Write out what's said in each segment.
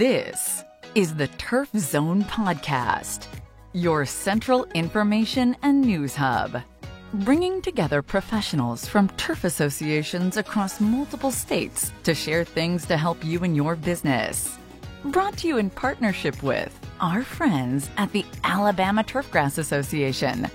This is the Turf Zone Podcast, your central information and news hub, bringing together professionals from turf associations across multiple states to share things to help you in your business. Brought to you in partnership with our friends at the Alabama Turfgrass Association.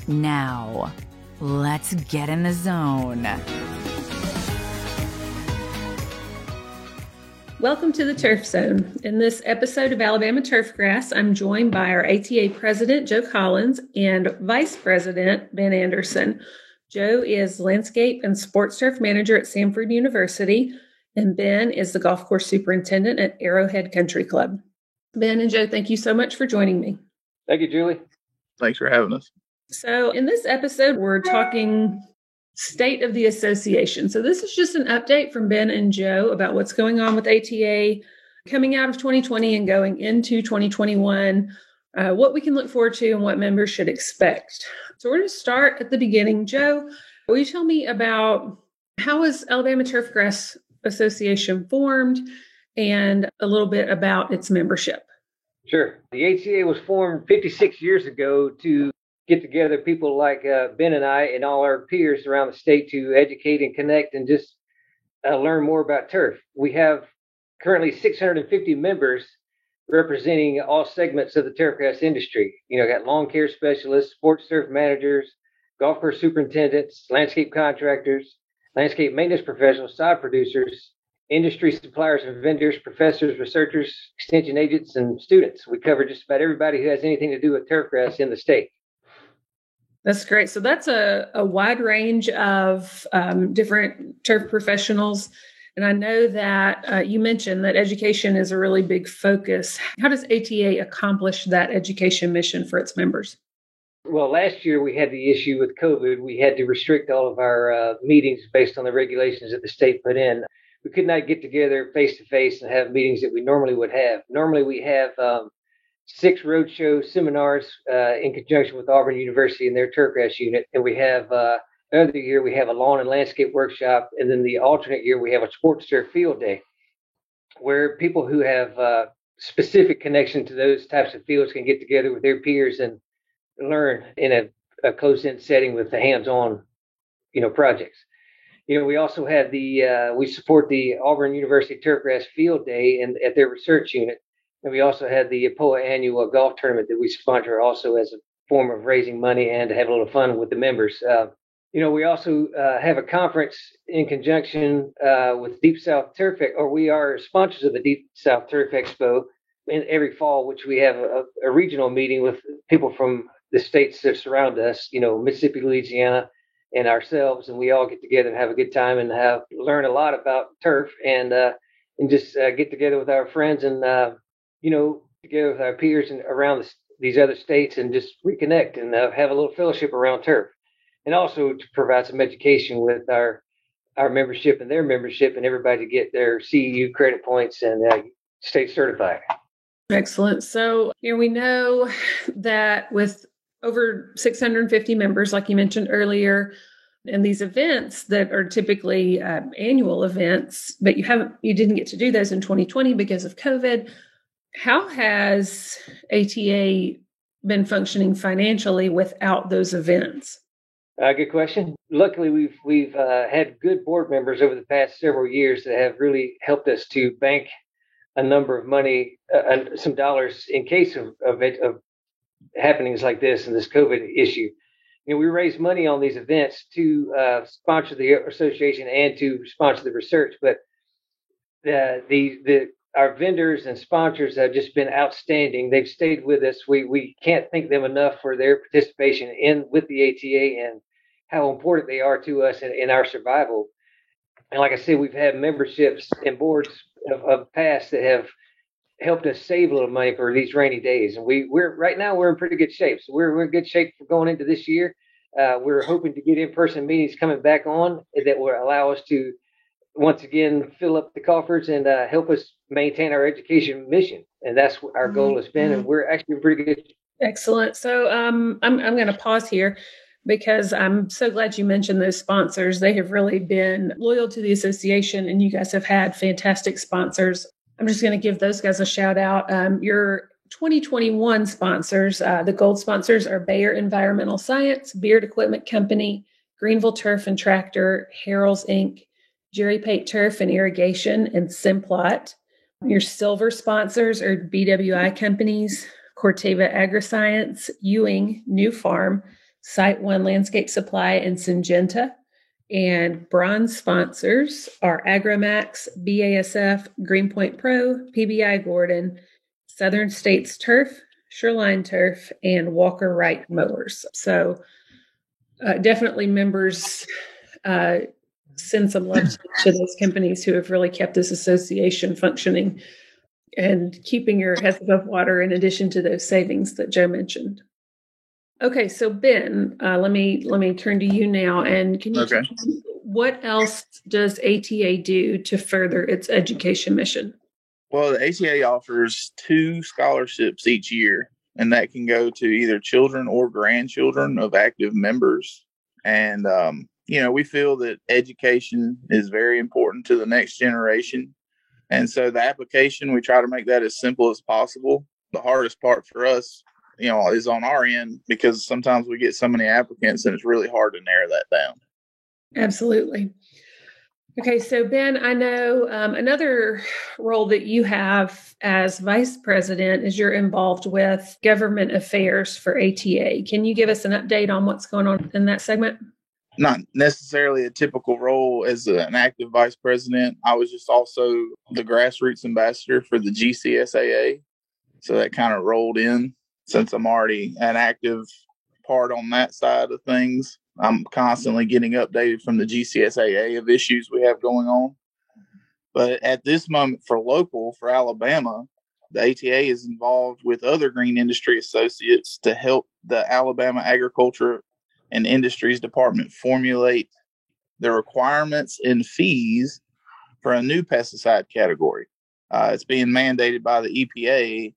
Now, let's get in the zone. Welcome to the Turf Zone. In this episode of Alabama Turfgrass, I'm joined by our ATA President, Joe Collins, and Vice President, Ben Anderson. Joe is Landscape and Sports Turf Manager at Samford University, and Ben is the Golf Course Superintendent at Arrowhead Country Club. Ben and Joe, thank you so much for joining me. Thank you, Julie. Thanks for having us. So in this episode, we're talking state of the association. So this is just an update from Ben and Joe about what's going on with ATA coming out of 2020 and going into 2021, what we can look forward to and what members should expect. So we're going to start at the beginning. Joe, will you tell me about how was Alabama Turfgrass Association formed and a little bit about its membership? Sure. The ATA was formed 56 years ago to get together people like Ben and I and all our peers around the state to educate and connect and just learn more about turf. We have currently 650 members representing all segments of the turfgrass industry. Got lawn care specialists, sports turf managers, golf course superintendents, landscape contractors, landscape maintenance professionals, sod producers, industry suppliers and vendors, professors, researchers, extension agents, and students. We cover just about everybody who has anything to do with turfgrass in the state. That's great. So that's a wide range of different turf professionals. And I know that you mentioned that education is a really big focus. How does ATA accomplish that education mission for its members? Well, last year we had the issue with COVID. We had to restrict all of our meetings based on the regulations that the state put in. We could not get together face-to-face and have meetings that we normally would have. Normally we have 6 roadshow seminars in conjunction with Auburn University and their turfgrass unit. And we have another year, we have a lawn and landscape workshop. And then the alternate year, we have a sports turf field day where people who have specific connection to those types of fields can get together with their peers and learn in a closed-in setting with the hands-on, projects. We also have we support the Auburn University Turfgrass Field Day at their research unit. And we also had the POA annual golf tournament that we sponsor also as a form of raising money and to have a little fun with the members. We also have a conference in conjunction with Deep South Turf, or we are sponsors of the Deep South Turf Expo in every fall, which we have a regional meeting with people from the states that surround us, Mississippi, Louisiana, and ourselves. And we all get together and have a good time and learn a lot about turf and just get together with our friends and together with our peers and around these other states and just reconnect and have a little fellowship around turf. And also to provide some education with our membership and their membership and everybody to get their CEU credit points and state certified. Excellent. So we know that with over 650 members, like you mentioned earlier, and these events that are typically annual events, but you didn't get to do those in 2020 because of COVID. How has ATA been functioning financially without those events? Good question. Luckily, we've had good board members over the past several years that have really helped us to bank a number of money and some dollars in case of happenings like this and this COVID issue. We raise money on these events to sponsor the association and to sponsor the research, but our vendors and sponsors have just been outstanding. They've stayed with us. We can't thank them enough for their participation with the ATA and how important they are to us in our survival. And like I said, we've had memberships and boards of past that have helped us save a little money for these rainy days. And we're right now we're in pretty good shape. So we're in good shape for going into this year. We're hoping to get in-person meetings coming back on that will allow us to once again fill up the coffers and help us maintain our education mission. And that's what our goal has been. And we're actually pretty good. Excellent. So I'm going to pause here because I'm so glad you mentioned those sponsors. They have really been loyal to the association, and you guys have had fantastic sponsors I'm just going to give those guys a shout out. Your 2021 sponsors, the gold sponsors are Bayer Environmental Science, Beard Equipment Company, Greenville Turf and Tractor, Harrell's Inc., Jerry Pate Turf and Irrigation, and Simplot. Your silver sponsors are BWI Companies, Corteva Agriscience, Ewing, New Farm, Site One Landscape Supply, and Syngenta. And bronze sponsors are AgroMax, BASF, Greenpoint Pro, PBI Gordon, Southern States Turf, Shoreline Turf, and Walker Wright Mowers. So definitely members send some love to those companies who have really kept this association functioning and keeping your heads above water in addition to those savings that Joe mentioned. Okay, so Ben, let me turn to you now, and can you tell me what else does ATA do to further its education mission? Well, the ATA offers 2 scholarships each year, and that can go to either children or grandchildren of active members. And we feel that education is very important to the next generation, and so the application, we try to make that as simple as possible. The hardest part for us, is on our end, because sometimes we get so many applicants and it's really hard to narrow that down. Absolutely. Okay, so Ben, I know another role that you have as vice president is you're involved with government affairs for ATA. Can you give us an update on what's going on in that segment? Not necessarily a typical role as an active vice president. I was just also the grassroots ambassador for the GCSAA. So that kind of rolled in. Since I'm already an active part on that side of things, I'm constantly getting updated from the GCSAA of issues we have going on. But at this moment for Alabama, the ATA is involved with other green industry associates to help the Alabama Agriculture and Industries Department formulate the requirements and fees for a new pesticide category. It's being mandated by the EPA.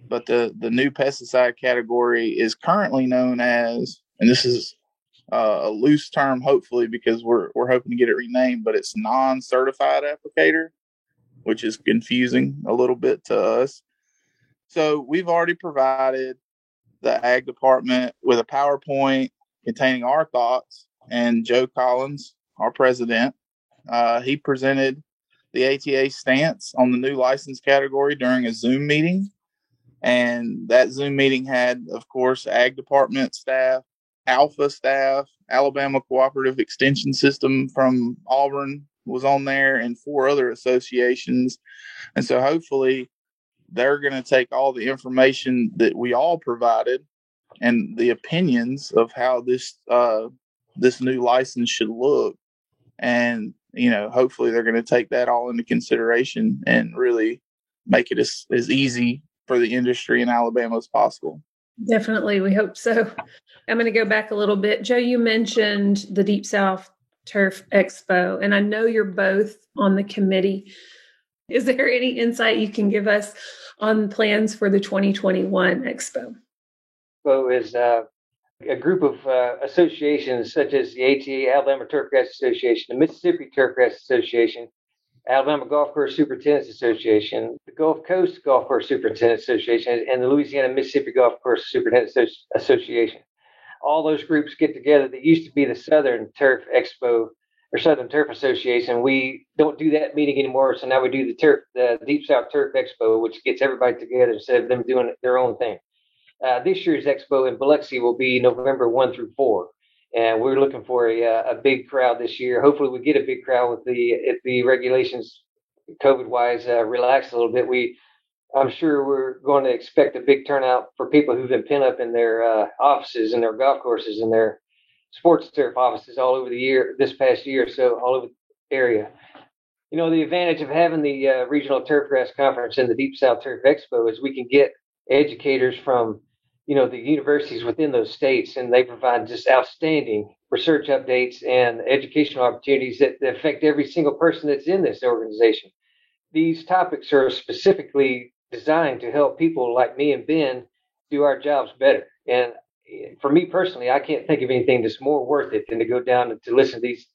But the new pesticide category is currently known as, and this is a loose term, hopefully, because we're hoping to get it renamed, but it's non-certified applicator, which is confusing a little bit to us. So we've already provided the Ag Department with a PowerPoint containing our thoughts, and Joe Collins, our president, he presented the ATA stance on the new license category during a Zoom meeting. And that Zoom meeting had, of course, Ag Department staff, Alpha staff, Alabama Cooperative Extension System from Auburn was on there, and 4 other associations. And so hopefully they're going to take all the information that we all provided and the opinions of how this new license should look. And, hopefully they're going to take that all into consideration and really make it as easy for the industry in Alabama as possible. Definitely. We hope so. I'm going to go back a little bit. Joe, you mentioned the Deep South Turf Expo, and I know you're both on the committee. Is there any insight you can give us on plans for the 2021 Expo? Expo is a group of associations such as the ATA, Alabama Turfgrass Association, the Mississippi Turfgrass Association, Alabama Golf Course Superintendents Association, the Gulf Coast Golf Course Superintendents Association, and the Louisiana Mississippi Golf Course Superintendents Association. All those groups get together. That used to be the Southern Turf Expo or Southern Turf Association. We don't do that meeting anymore, so now we do the Deep South Turf Expo, which gets everybody together instead of them doing their own thing. This year's expo in Biloxi will be November 1 through 4. And we're looking for a big crowd this year. Hopefully we get a big crowd if the regulations COVID-wise relax a little bit. I'm sure we're going to expect a big turnout for people who've been pent up in their offices and their golf courses and their sports turf offices all over this past year, so all over the area. The advantage of having the Regional Turfgrass Conference and the Deep South Turf Expo is we can get educators from the universities within those states, and they provide just outstanding research updates and educational opportunities that affect every single person that's in this organization. These topics are specifically designed to help people like me and Ben do our jobs better. And for me personally, I can't think of anything that's more worth it than to go down and to listen to these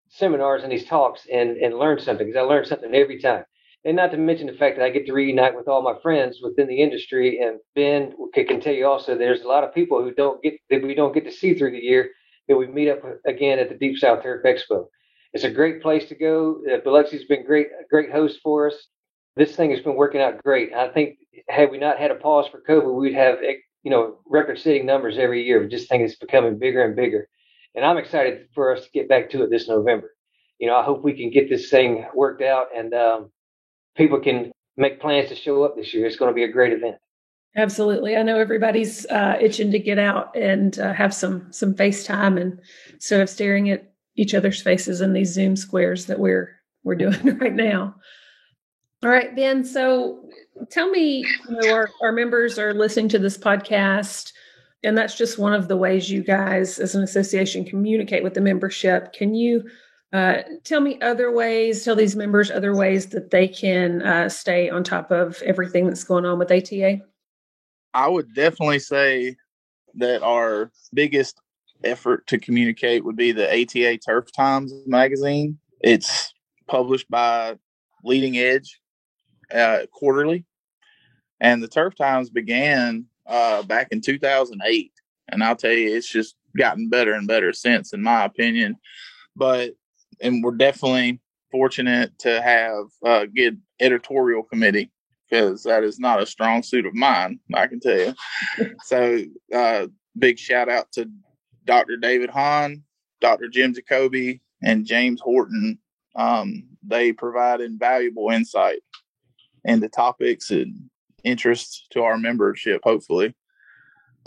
seminars and these talks and learn something, because I learn something every time. And not to mention the fact that I get to reunite with all my friends within the industry. And Ben can tell you also, there's a lot of people who we don't get to see through the year that we meet up again at the Deep South Turf Expo. It's a great place to go. Biloxi's been a great host for us. This thing has been working out great. I think had we not had a pause for COVID, we'd have record-setting numbers every year. We just think it's becoming bigger and bigger, and I'm excited for us to get back to it this November. I hope we can get this thing worked out and people can make plans to show up this year. It's going to be a great event. Absolutely. I know everybody's itching to get out and have some FaceTime and instead of staring at each other's faces in these Zoom squares that we're doing right now. All right, Ben. So tell me, our members are listening to this podcast, and that's just one of the ways you guys as an association communicate with the membership. Can you tell these members other ways that they can stay on top of everything that's going on with ATA? I would definitely say that our biggest effort to communicate would be the ATA Turf Times magazine. It's published by Leading Edge quarterly, and the Turf Times began back in 2008, and I'll tell you, it's just gotten better and better since, in my opinion. And we're definitely fortunate to have a good editorial committee, because that is not a strong suit of mine, I can tell you. So big shout out to Dr. David Hahn, Dr. Jim Jacoby, and James Horton. They provide invaluable insight into topics and interests to our membership, hopefully.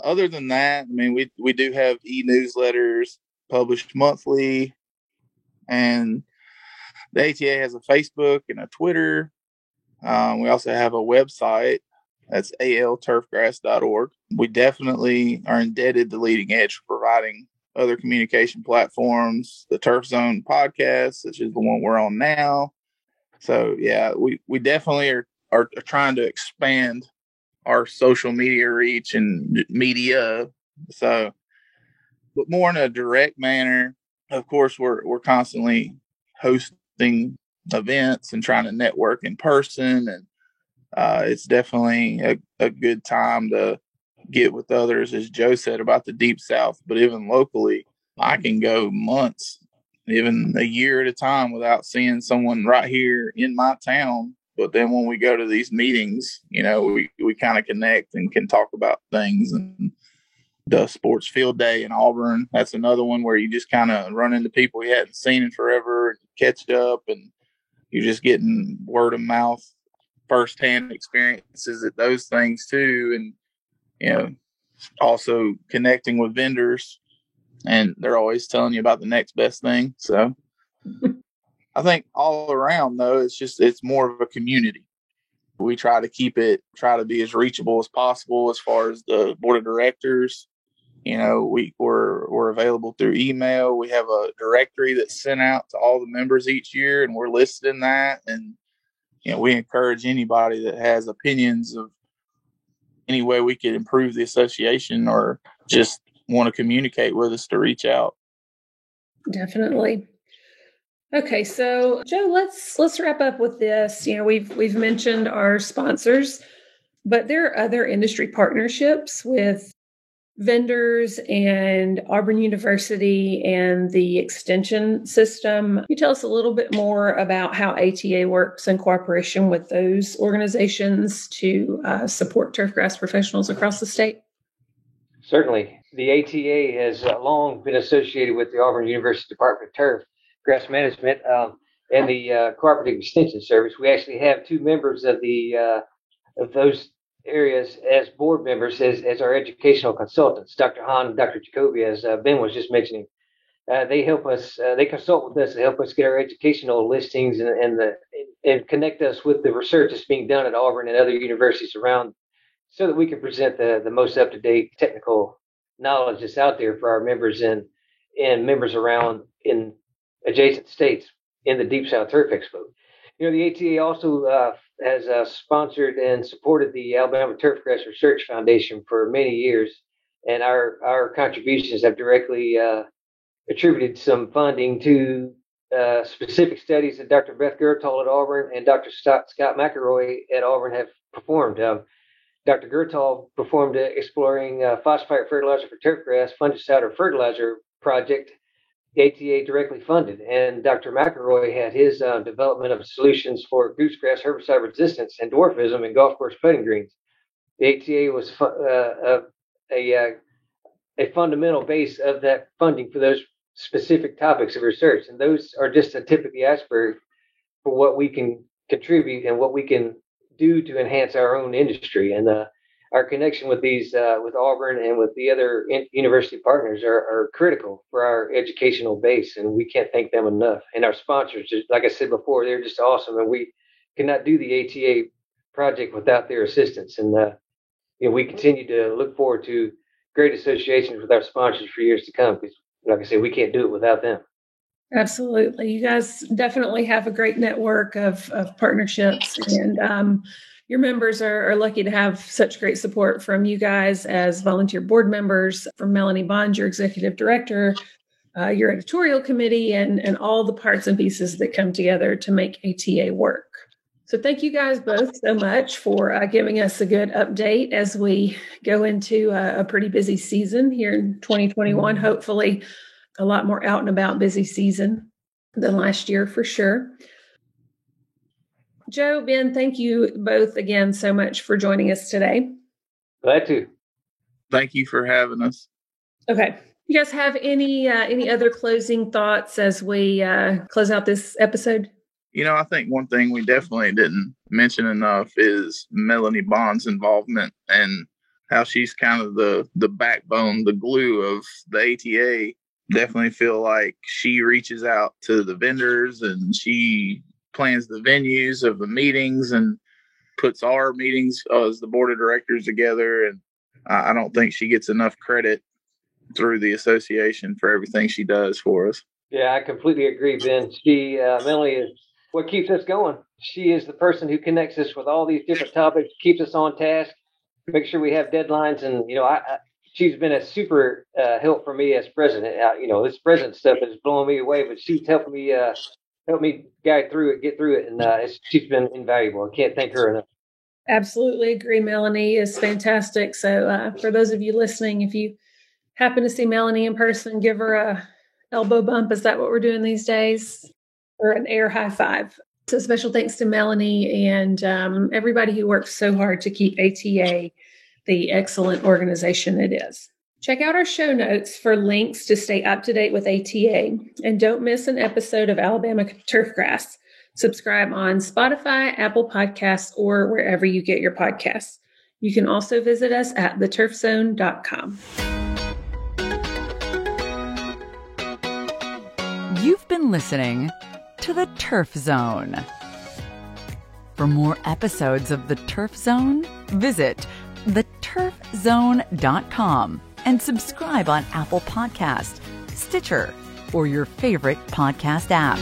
Other than that, I mean, we do have e-newsletters published monthly, and the ATA has a Facebook and a Twitter. We also have a website. That's alturfgrass.org. We definitely are indebted to Leading Edge for providing other communication platforms, the Turf Zone podcast, such as the one we're on now. So, yeah, we definitely are trying to expand our social media reach and media. So, but more in a direct manner. Of course, we're constantly hosting events and trying to network in person, and it's definitely a good time to get with others, as Joe said about the Deep South. But even locally, I can go months, even a year at a time, without seeing someone right here in my town. But then when we go to these meetings, we kind of connect and can talk about things. And the sports field day in Auburn, that's another one where you just kind of run into people you hadn't seen in forever and catch up, and you're just getting word of mouth, firsthand experiences at those things too. And, also connecting with vendors, and they're always telling you about the next best thing. So I think all around, though, it's more of a community. We try to be as reachable as possible as far as the board of directors. We're available through email. We have a directory that's sent out to all the members each year, and we're listed in that. And, we encourage anybody that has opinions of any way we could improve the association or just want to communicate with us to reach out. Definitely. Okay, so Joe, let's wrap up with this. We've mentioned our sponsors, but there are other industry partnerships with vendors and Auburn University and the extension system. Can you tell us a little bit more about how ATA works in cooperation with those organizations to support turfgrass professionals across the state? Certainly. The ATA has long been associated with the Auburn University Department of Turf, Grass Management, and the Cooperative Extension Service. We actually have two members of those areas as board members as our educational consultants, Dr. Hahn and Dr. Jacoby, as Ben was just mentioning. They help us, they consult with us to help us get our educational listings and connect us with the research that's being done at Auburn and other universities around, so that we can present the most up-to-date technical knowledge that's out there for our members and members around in adjacent states in the Deep South Turf Expo. The ATA also has sponsored and supported the Alabama Turfgrass Research Foundation for many years, and our contributions have directly attributed some funding to specific studies that Dr. Beth Gertall at Auburn and Dr. Scott McElroy at Auburn have performed. Dr. Gertall performed an exploring phosphate fertilizer for turfgrass fungicide or fertilizer project, ATA directly funded. And Dr. McElroy had his development of solutions for goosegrass herbicide resistance and dwarfism in golf course putting greens. The ATA was a fundamental base of that funding for those specific topics of research. And those are just a tip of the iceberg for what we can contribute and what we can do to enhance our own industry. And our connection with these, with Auburn and with the other university partners are critical for our educational base. And we can't thank them enough. And our sponsors, just like I said before, they're just awesome. And we cannot do the ATA project without their assistance. And we continue to look forward to great associations with our sponsors for years to come, because like I said, we can't do it without them. Absolutely. You guys definitely have a great network of partnerships, and your members are lucky to have such great support from you guys as volunteer board members, from Melanie Bond, your executive director, your editorial committee, and all the parts and pieces that come together to make ATA work. So thank you guys both so much for giving us a good update as we go into a pretty busy season here in 2021. Hopefully a lot more out and about busy season than last year for sure. Joe, Ben, thank you both again so much for joining us today. Glad to. Thank you for having us. Okay. You guys have any other closing thoughts as we close out this episode? I think one thing we definitely didn't mention enough is Melanie Bond's involvement and how she's kind of the backbone, the glue of the ATA. Definitely feel like she reaches out to the vendors and she plans the venues of the meetings and puts our meetings as the board of directors together. And I don't think she gets enough credit through the association for everything she does for us. Yeah, I completely agree, Ben. Melanie is what keeps us going. She is the person who connects us with all these different topics, keeps us on task, make sure we have deadlines. And, she's been a super help for me as president. This president stuff is blowing me away, but she's helped me get through it. And she's been invaluable. I can't thank her enough. Absolutely agree. Melanie is fantastic. So for those of you listening, if you happen to see Melanie in person, give her a elbow bump. Is that what we're doing these days? Or an air high five. So special thanks to Melanie and everybody who works so hard to keep ATA the excellent organization it is. Check out our show notes for links to stay up to date with ATA, and don't miss an episode of Alabama Turfgrass. Subscribe on Spotify, Apple Podcasts, or wherever you get your podcasts. You can also visit us at theturfzone.com. You've been listening to The Turf Zone. For more episodes of The Turf Zone, visit theturfzone.com and subscribe on Apple Podcasts, Stitcher, or your favorite podcast app.